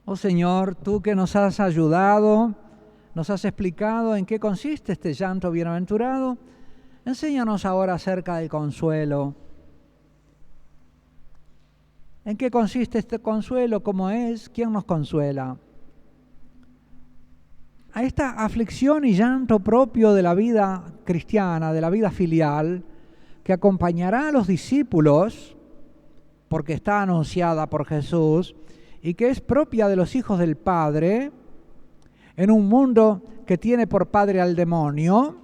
Oh Señor, tú que nos has ayudado, nos has explicado en qué consiste este llanto bienaventurado, enséñanos ahora acerca del consuelo. ¿En qué consiste este consuelo? ¿Cómo es? ¿Quién nos consuela? A esta aflicción y llanto propio de la vida cristiana, de la vida filial, que acompañará a los discípulos, porque está anunciada por Jesús, y que es propia de los hijos del Padre, en un mundo que tiene por padre al demonio,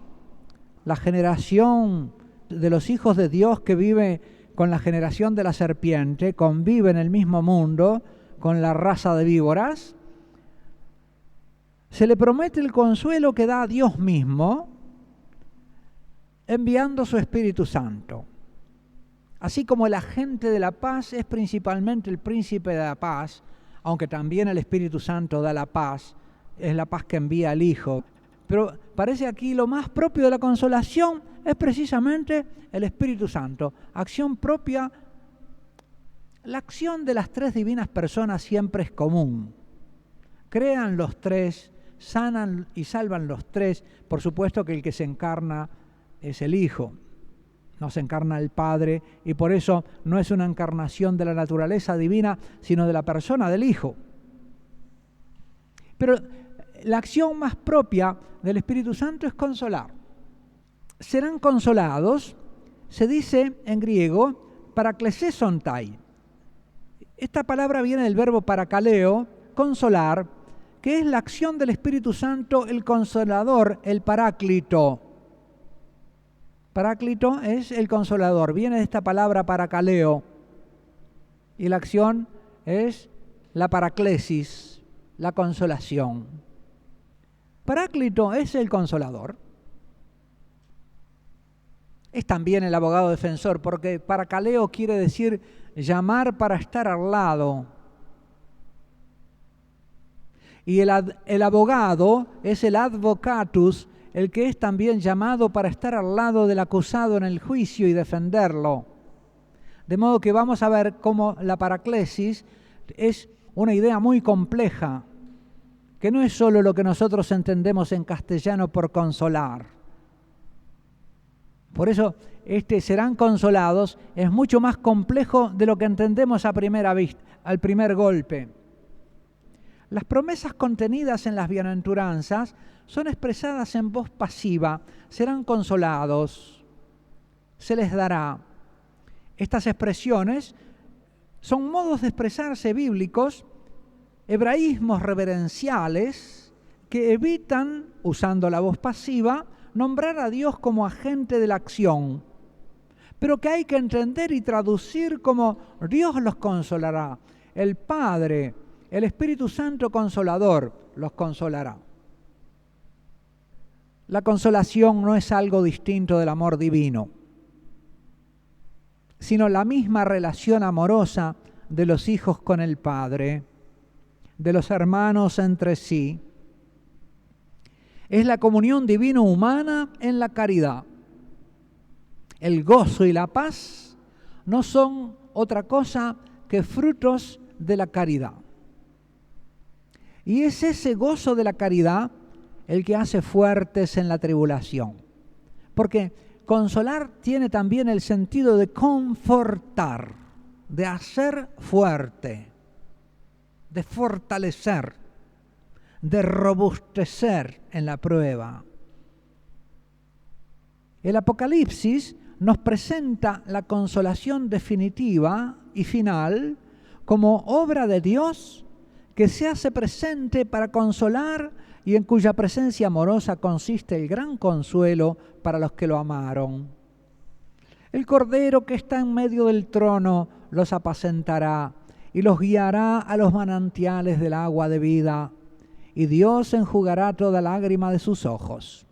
la generación de los hijos de Dios que vive con la generación de la serpiente, convive en el mismo mundo con la raza de víboras. Se le promete el consuelo que da Dios mismo, enviando su Espíritu Santo. Así como el agente de la paz es principalmente el príncipe de la paz, aunque también el Espíritu Santo da la paz, es la paz que envía el Hijo. Pero parece aquí lo más propio de la consolación es precisamente el Espíritu Santo, acción propia. La acción de las tres divinas personas siempre es común. Crean los tres, sanan y salvan los tres. Por supuesto que el que se encarna es el Hijo. No se encarna el Padre, y por eso no es una encarnación de la naturaleza divina, sino de la persona del Hijo. Pero la acción más propia del Espíritu Santo es consolar. Serán consolados, se dice en griego, paraklesesontai. Esta palabra viene del verbo parakaleo, consolar, que es la acción del Espíritu Santo, el consolador, el paráclito. Paráclito es el consolador, viene de esta palabra parakaleo, y la acción es la paraclesis, la consolación. Paráclito es el consolador. Es también el abogado defensor, porque parakaleo quiere decir llamar para estar al lado. Y el abogado es el advocatus, el que es también llamado para estar al lado del acusado en el juicio y defenderlo. De modo que vamos a ver cómo la paraclesis es una idea muy compleja, que no es solo lo que nosotros entendemos en castellano por consolar. Por eso, serán consolados es mucho más complejo de lo que entendemos a primera vista, al primer golpe. Las promesas contenidas en las bienaventuranzas son expresadas en voz pasiva. Serán consolados, se les dará. Estas expresiones son modos de expresarse bíblicos, hebraísmos reverenciales que evitan, usando la voz pasiva, nombrar a Dios como agente de la acción, pero que hay que entender y traducir como Dios los consolará. El Padre, el Espíritu Santo Consolador, los consolará. La consolación no es algo distinto del amor divino, sino la misma relación amorosa de los hijos con el Padre, de los hermanos entre sí. Es la comunión divino-humana en la caridad. El gozo y la paz no son otra cosa que frutos de la caridad. Y es ese gozo de la caridad el que hace fuertes en la tribulación. Porque consolar tiene también el sentido de confortar, de hacer fuerte, de fortalecer, de robustecer en la prueba. El Apocalipsis nos presenta la consolación definitiva y final como obra de Dios que se hace presente para consolar y en cuya presencia amorosa consiste el gran consuelo para los que lo amaron. El Cordero que está en medio del trono los apacentará y los guiará a los manantiales del agua de vida, y Dios enjugará toda lágrima de sus ojos.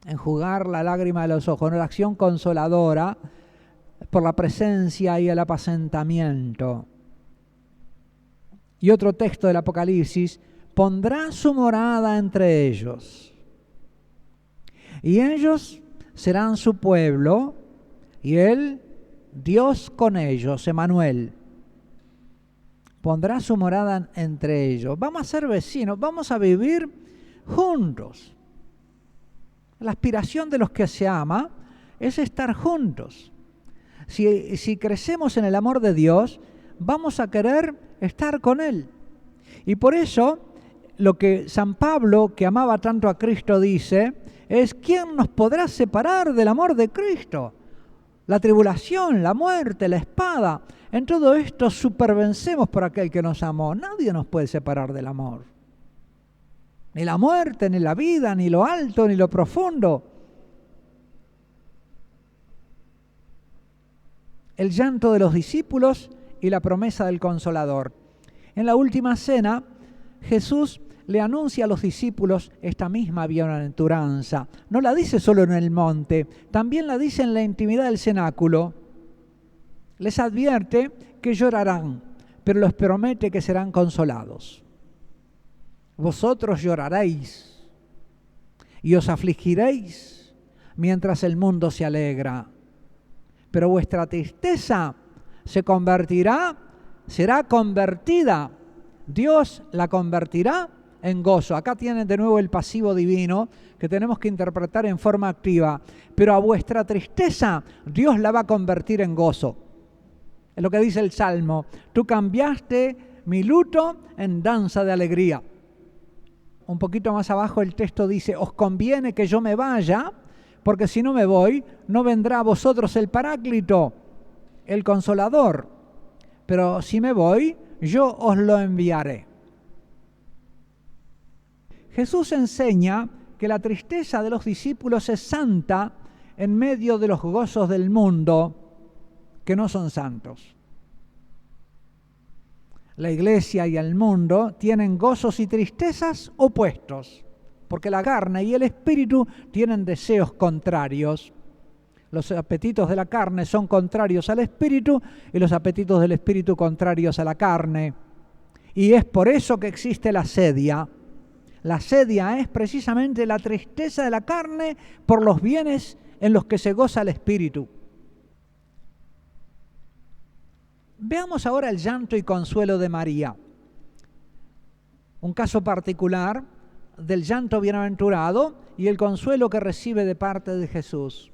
Enjugar la lágrima de los ojos, una acción consoladora por la presencia y el apacentamiento. Y otro texto del Apocalipsis: pondrá su morada entre ellos, y ellos serán su pueblo, y Él, Dios con ellos, Emmanuel. pondrá su morada entre ellos. Vamos a ser vecinos, vamos a vivir juntos. La aspiración de los que se ama es estar juntos. Si crecemos en el amor de Dios, vamos a querer estar con Él. Y por eso, lo que San Pablo, que amaba tanto a Cristo, dice, es: ¿quién nos podrá separar del amor de Cristo? La tribulación, la muerte, la espada. En todo esto supervencemos por aquel que nos amó. Nadie nos puede separar del amor. Ni la muerte, ni la vida, ni lo alto, ni lo profundo. El llanto de los discípulos y la promesa del Consolador. En la última cena, Jesús le anuncia a los discípulos esta misma bienaventuranza. No la dice solo en el monte, también la dice en la intimidad del cenáculo. Les advierte que llorarán, pero les promete que serán consolados. Vosotros lloraréis y os afligiréis mientras el mundo se alegra. Pero vuestra tristeza será convertida. Dios la convertirá en gozo. Acá tienen de nuevo el pasivo divino que tenemos que interpretar en forma activa. Pero a vuestra tristeza Dios la va a convertir en gozo. Es lo que dice el Salmo. Tú cambiaste mi luto en danza de alegría. Un poquito más abajo el texto dice: os conviene que yo me vaya, porque si no me voy, no vendrá a vosotros el Paráclito, el Consolador. Pero si me voy, yo os lo enviaré. Jesús enseña que la tristeza de los discípulos es santa en medio de los gozos del mundo que no son santos. La iglesia y el mundo tienen gozos y tristezas opuestos, porque la carne y el espíritu tienen deseos contrarios. Los apetitos de la carne son contrarios al espíritu y los apetitos del espíritu contrarios a la carne. Y es por eso que existe la sedia. La sedia es precisamente la tristeza de la carne por los bienes en los que se goza el espíritu. Veamos ahora el llanto y consuelo de María. Un caso particular del llanto bienaventurado y el consuelo que recibe de parte de Jesús.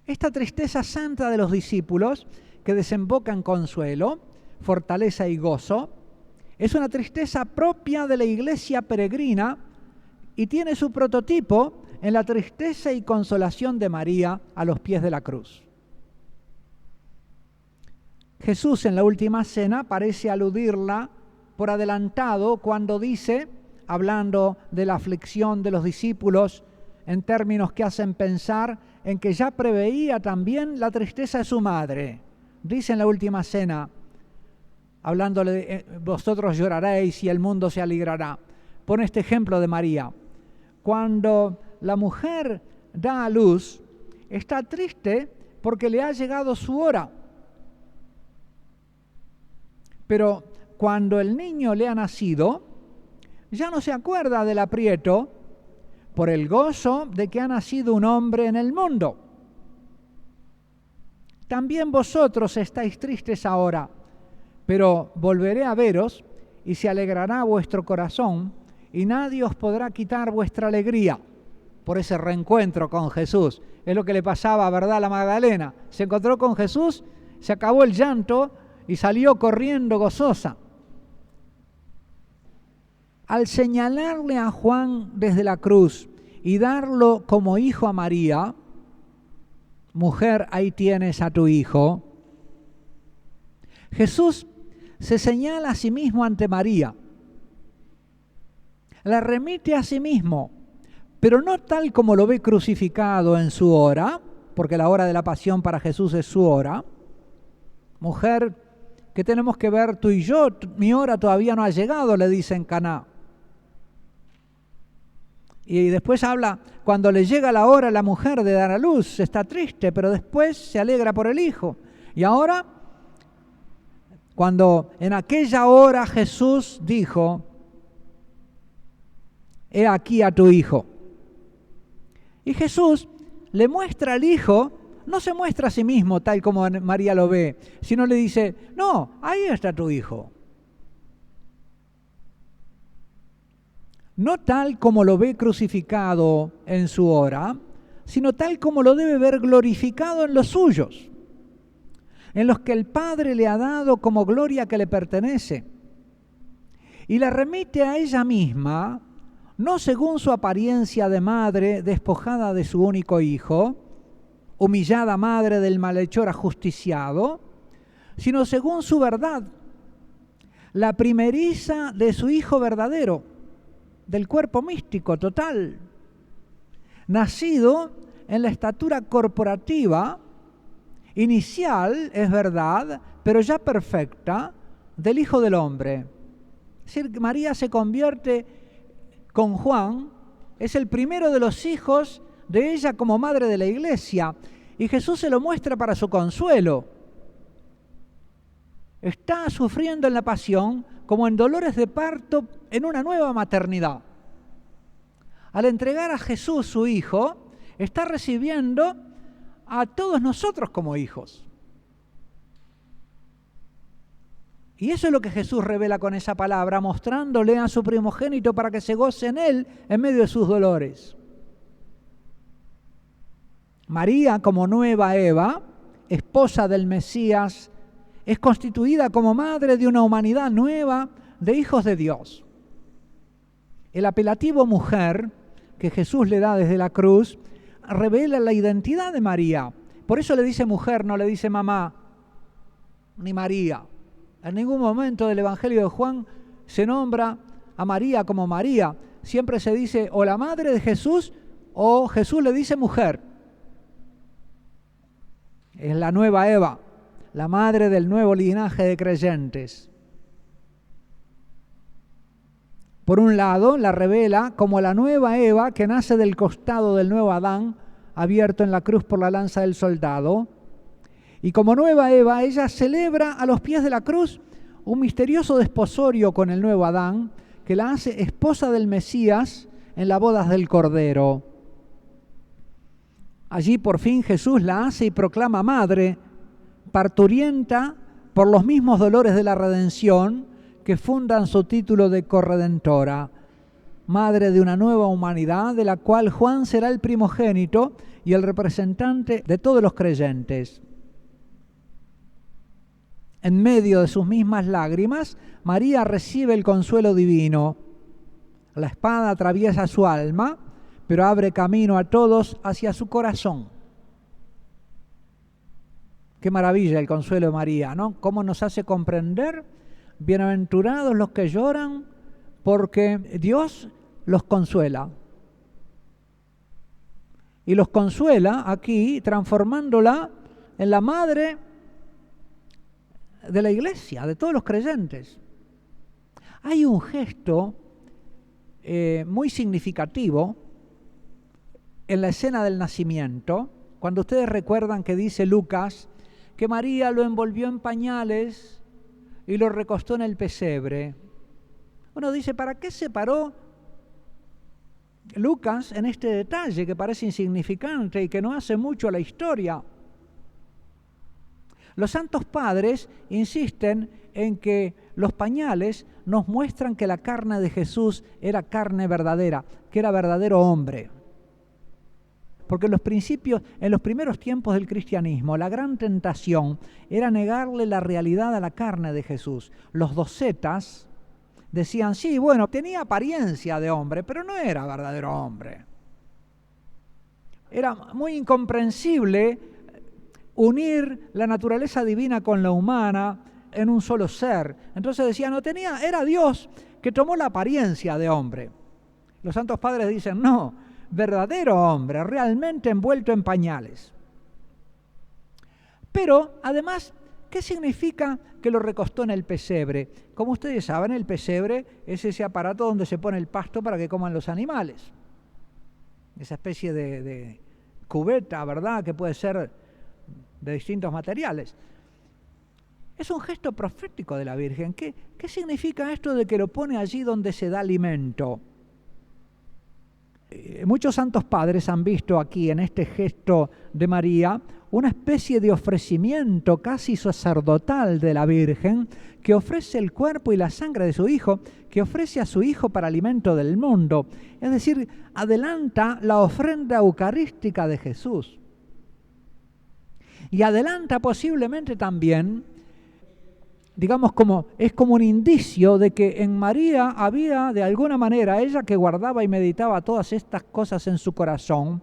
Esta tristeza santa de los discípulos, que desemboca en consuelo, fortaleza y gozo, es una tristeza propia de la iglesia peregrina y tiene su prototipo en la tristeza y consolación de María a los pies de la cruz. Jesús en la última cena parece aludirla por adelantado cuando dice, hablando de la aflicción de los discípulos en términos que hacen pensar en que ya preveía también la tristeza de su madre. Dice en la última cena, hablándole de vosotros lloraréis y el mundo se alegrará. Pone este ejemplo de María. Cuando la mujer da a luz, está triste porque le ha llegado su hora. Pero cuando el niño le ha nacido, ya no se acuerda del aprieto por el gozo de que ha nacido un hombre en el mundo. También vosotros estáis tristes ahora, pero volveré a veros y se alegrará vuestro corazón y nadie os podrá quitar vuestra alegría por ese reencuentro con Jesús. Es lo que le pasaba, ¿verdad?, a la Magdalena. Se encontró con Jesús, se acabó el llanto y salió corriendo gozosa. Al señalarle a Juan desde la cruz y darlo como hijo a María, mujer, ahí tienes a tu hijo, Jesús se señala a sí mismo ante María, la remite a sí mismo, pero no tal como lo ve crucificado en su hora, porque la hora de la pasión para Jesús es su hora. Mujer, ¿qué tenemos que ver tú y yo? Mi hora todavía no ha llegado, le dice en Caná. Y después habla, cuando le llega la hora a la mujer de dar a luz, está triste, pero después se alegra por el hijo. Y ahora, cuando en aquella hora Jesús dijo, he aquí a tu hijo. Y Jesús le muestra al hijo, no se muestra a sí mismo tal como María lo ve, sino le dice, no, ahí está tu hijo. no tal como lo ve crucificado en su hora, sino tal como lo debe ver glorificado en los suyos, en los que el Padre le ha dado como gloria que le pertenece, y la remite a ella misma, no según su apariencia de madre despojada de su único hijo, humillada madre del malhechor ajusticiado, sino según su verdad, la primeriza de su Hijo verdadero, del cuerpo místico total, nacido en la estatura corporativa, inicial, es verdad, pero ya perfecta, del Hijo del Hombre. Es decir, María se convierte con Juan, es el primero de los hijos de ella como madre de la Iglesia, y Jesús se lo muestra para su consuelo. Está sufriendo en la pasión como en dolores de parto en una nueva maternidad. Al entregar a Jesús su Hijo, está recibiendo a todos nosotros como hijos. Y eso es lo que Jesús revela con esa palabra, mostrándole a su primogénito para que se goce en él en medio de sus dolores. María, como nueva Eva, esposa del Mesías, es constituida como madre de una humanidad nueva de hijos de Dios. El apelativo mujer que Jesús le da desde la cruz revela la identidad de María. Por eso le dice mujer, no le dice mamá ni María. En ningún momento del Evangelio de Juan se nombra a María como María. Siempre se dice o la madre de Jesús o Jesús le dice mujer. Es la nueva Eva, la madre del nuevo linaje de creyentes. Por un lado, la revela como la nueva Eva que nace del costado del nuevo Adán, abierto en la cruz por la lanza del soldado. Y como nueva Eva, ella celebra a los pies de la cruz un misterioso desposorio con el nuevo Adán, que la hace esposa del Mesías en las bodas del Cordero. Allí por fin Jesús la hace y proclama madre, parturienta por los mismos dolores de la redención que fundan su título de corredentora, madre de una nueva humanidad de la cual Juan será el primogénito y el representante de todos los creyentes. En medio de sus mismas lágrimas, María recibe el consuelo divino. La espada atraviesa su alma, pero abre camino a todos hacia su corazón. Qué maravilla el consuelo de María, ¿no? Cómo nos hace comprender, bienaventurados los que lloran, porque Dios los consuela. Y los consuela aquí, transformándola en la madre de la Iglesia, de todos los creyentes. Hay un gesto muy significativo en la escena del nacimiento, cuando ustedes recuerdan que dice Lucas que María lo envolvió en pañales y lo recostó en el pesebre. Uno dice, ¿para qué separó Lucas en este detalle que parece insignificante y que no hace mucho a la historia? Los santos padres insisten en que los pañales nos muestran que la carne de Jesús era carne verdadera, que era verdadero hombre. Porque en los primeros tiempos del cristianismo, la gran tentación era negarle la realidad a la carne de Jesús. Los docetas decían, sí, bueno, tenía apariencia de hombre, pero no era verdadero hombre. Era muy incomprensible unir la naturaleza divina con la humana en un solo ser. Entonces decían, era Dios que tomó la apariencia de hombre. Los santos padres dicen, no, verdadero hombre, realmente envuelto en pañales. Pero, además, ¿qué significa que lo recostó en el pesebre? Como ustedes saben, el pesebre es ese aparato donde se pone el pasto para que coman los animales. Esa especie de cubeta, ¿verdad?, que puede ser de distintos materiales. Es un gesto profético de la Virgen. ¿Qué significa esto de que lo pone allí donde se da alimento? Muchos santos padres han visto aquí en este gesto de María una especie de ofrecimiento casi sacerdotal de la Virgen, que ofrece el cuerpo y la sangre de su Hijo, que ofrece a su Hijo para alimento del mundo. Es decir, adelanta la ofrenda eucarística de Jesús. Y adelanta posiblemente también, digamos, es como un indicio de que en María había, de alguna manera, ella que guardaba y meditaba todas estas cosas en su corazón,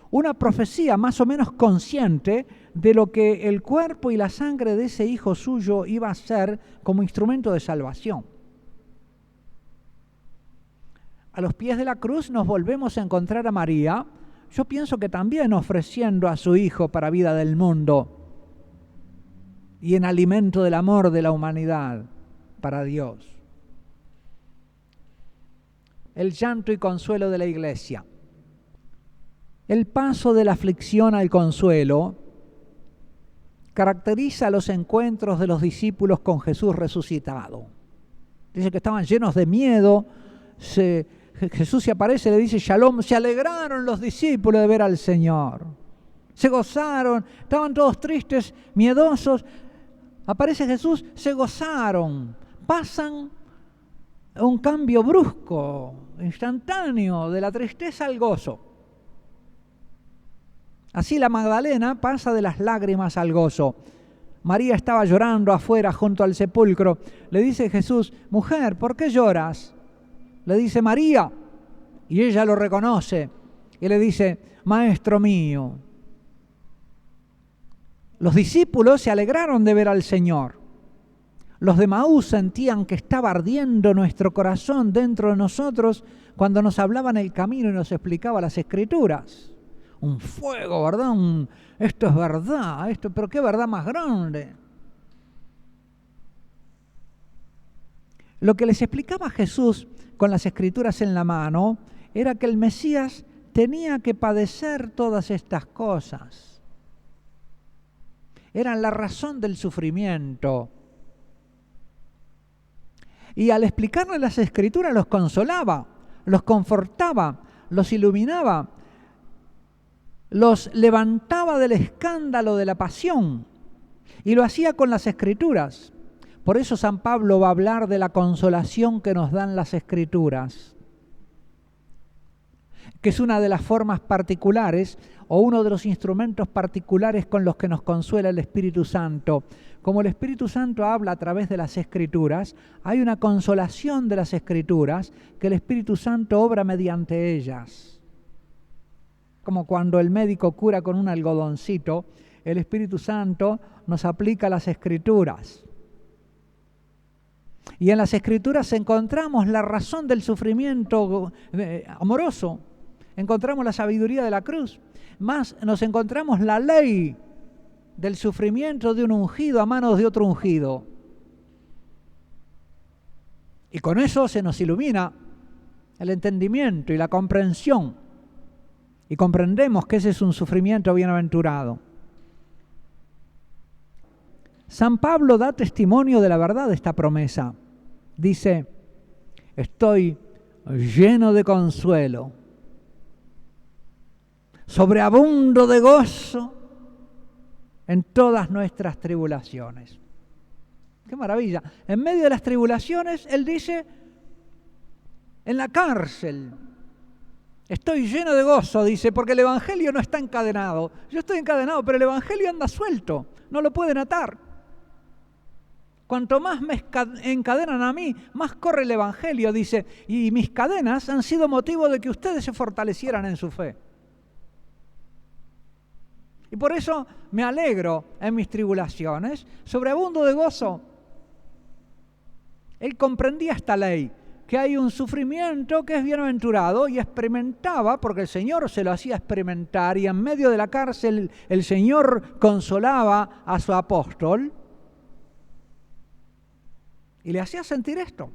una profecía más o menos consciente de lo que el cuerpo y la sangre de ese Hijo suyo iba a ser como instrumento de salvación. A los pies de la cruz nos volvemos a encontrar a María, yo pienso que también ofreciendo a su Hijo para vida del mundo y en alimento del amor de la humanidad para Dios. El llanto y consuelo de la Iglesia. El paso de la aflicción al consuelo caracteriza los encuentros de los discípulos con Jesús resucitado. Dice que estaban llenos de miedo. Jesús se aparece y le dice Shalom. Se alegraron los discípulos de ver al Señor. Se gozaron. Estaban todos tristes, miedosos. Aparece Jesús, se gozaron. Pasan un cambio brusco, instantáneo, de la tristeza al gozo. Así la Magdalena pasa de las lágrimas al gozo. María estaba llorando afuera junto al sepulcro. Le dice Jesús, mujer, ¿por qué lloras? Le dice María, y ella lo reconoce. Y le dice, maestro mío. Los discípulos se alegraron de ver al Señor. Los de Maús sentían que estaba ardiendo nuestro corazón dentro de nosotros cuando nos hablaba en el camino y nos explicaba las Escrituras. Un fuego, ¿verdad? Esto es verdad, pero qué verdad más grande. Lo que les explicaba Jesús con las Escrituras en la mano era que el Mesías tenía que padecer todas estas cosas. Eran la razón del sufrimiento. Y al explicarles las Escrituras los consolaba, los confortaba, los iluminaba, los levantaba del escándalo de la pasión y lo hacía con las Escrituras. Por eso San Pablo va a hablar de la consolación que nos dan las Escrituras, que es una de las formas particulares o uno de los instrumentos particulares con los que nos consuela el Espíritu Santo. Como el Espíritu Santo habla a través de las Escrituras, hay una consolación de las Escrituras que el Espíritu Santo obra mediante ellas. Como cuando el médico cura con un algodoncito, el Espíritu Santo nos aplica las Escrituras. Y en las Escrituras encontramos la razón del sufrimiento amoroso, encontramos la sabiduría de la cruz, más nos encontramos la ley del sufrimiento de un ungido a manos de otro ungido. Y con eso se nos ilumina el entendimiento y la comprensión. Y comprendemos que ese es un sufrimiento bienaventurado. San Pablo da testimonio de la verdad de esta promesa. Dice, estoy lleno de consuelo, sobreabundo de gozo en todas nuestras tribulaciones. ¡Qué maravilla! En medio de las tribulaciones, él dice, en la cárcel, estoy lleno de gozo, dice, porque el Evangelio no está encadenado. Yo estoy encadenado, pero el Evangelio anda suelto, no lo pueden atar. Cuanto más me encadenan a mí, más corre el Evangelio, dice, y mis cadenas han sido motivo de que ustedes se fortalecieran en su fe. Y por eso me alegro en mis tribulaciones, sobreabundo de gozo. Él comprendía esta ley, que hay un sufrimiento que es bienaventurado, y experimentaba, porque el Señor se lo hacía experimentar, y en medio de la cárcel el Señor consolaba a su apóstol y le hacía sentir esto.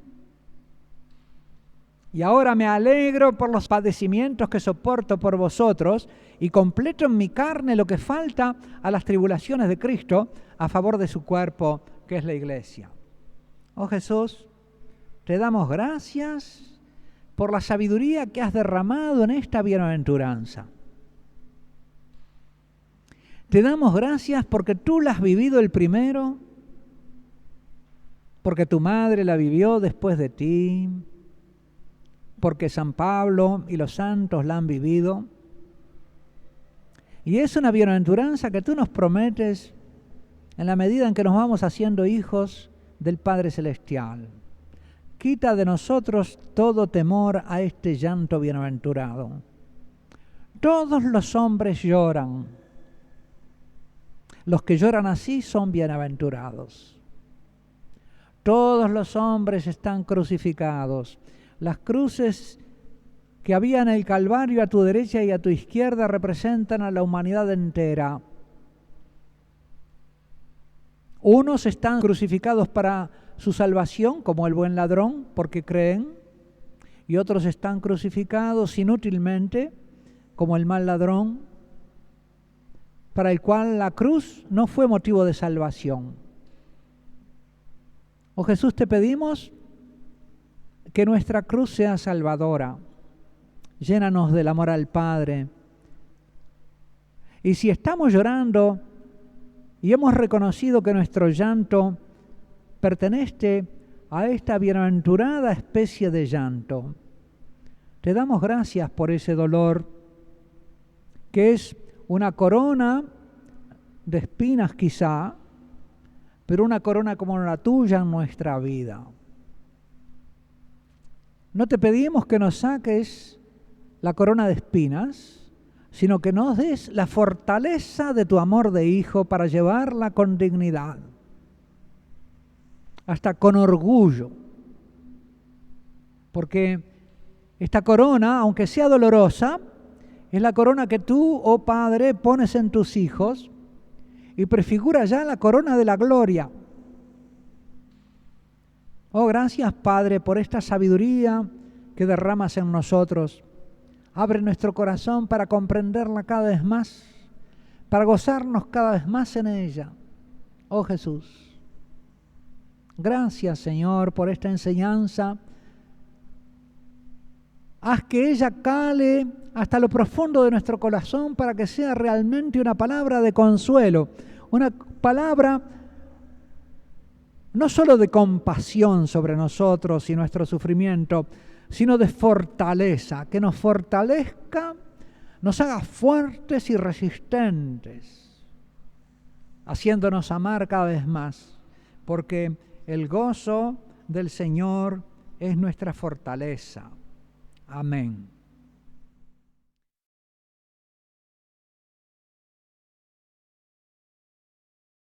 Y ahora me alegro por los padecimientos que soporto por vosotros y completo en mi carne lo que falta a las tribulaciones de Cristo a favor de su cuerpo, que es la Iglesia. Oh Jesús, te damos gracias por la sabiduría que has derramado en esta bienaventuranza. Te damos gracias porque tú la has vivido el primero, porque tu madre la vivió después de ti, porque San Pablo y los santos la han vivido. Y es una bienaventuranza que tú nos prometes en la medida en que nos vamos haciendo hijos del Padre Celestial. Quita de nosotros todo temor a este llanto bienaventurado. Todos los hombres lloran. Los que lloran así son bienaventurados. Todos los hombres están crucificados. Las cruces que había en el Calvario a tu derecha y a tu izquierda representan a la humanidad entera. Unos están crucificados para su salvación, como el buen ladrón, porque creen, y otros están crucificados inútilmente, como el mal ladrón, para el cual la cruz no fue motivo de salvación. Oh Jesús, te pedimos que nuestra cruz sea salvadora. Llénanos del amor al Padre. Y si estamos llorando y hemos reconocido que nuestro llanto pertenece a esta bienaventurada especie de llanto, te damos gracias por ese dolor, que es una corona de espinas quizá, pero una corona como la tuya en nuestra vida. No te pedimos que nos saques la corona de espinas, sino que nos des la fortaleza de tu amor de hijo para llevarla con dignidad, hasta con orgullo. Porque esta corona, aunque sea dolorosa, es la corona que tú, oh Padre, pones en tus hijos y prefigura ya la corona de la gloria. Oh, gracias, Padre, por esta sabiduría que derramas en nosotros. Abre nuestro corazón para comprenderla cada vez más, para gozarnos cada vez más en ella. Oh Jesús, gracias, Señor, por esta enseñanza. Haz que ella cale hasta lo profundo de nuestro corazón para que sea realmente una palabra de consuelo, una palabra no solo de compasión sobre nosotros y nuestro sufrimiento, sino de fortaleza, que nos fortalezca, nos haga fuertes y resistentes, haciéndonos amar cada vez más, porque el gozo del Señor es nuestra fortaleza. Amén.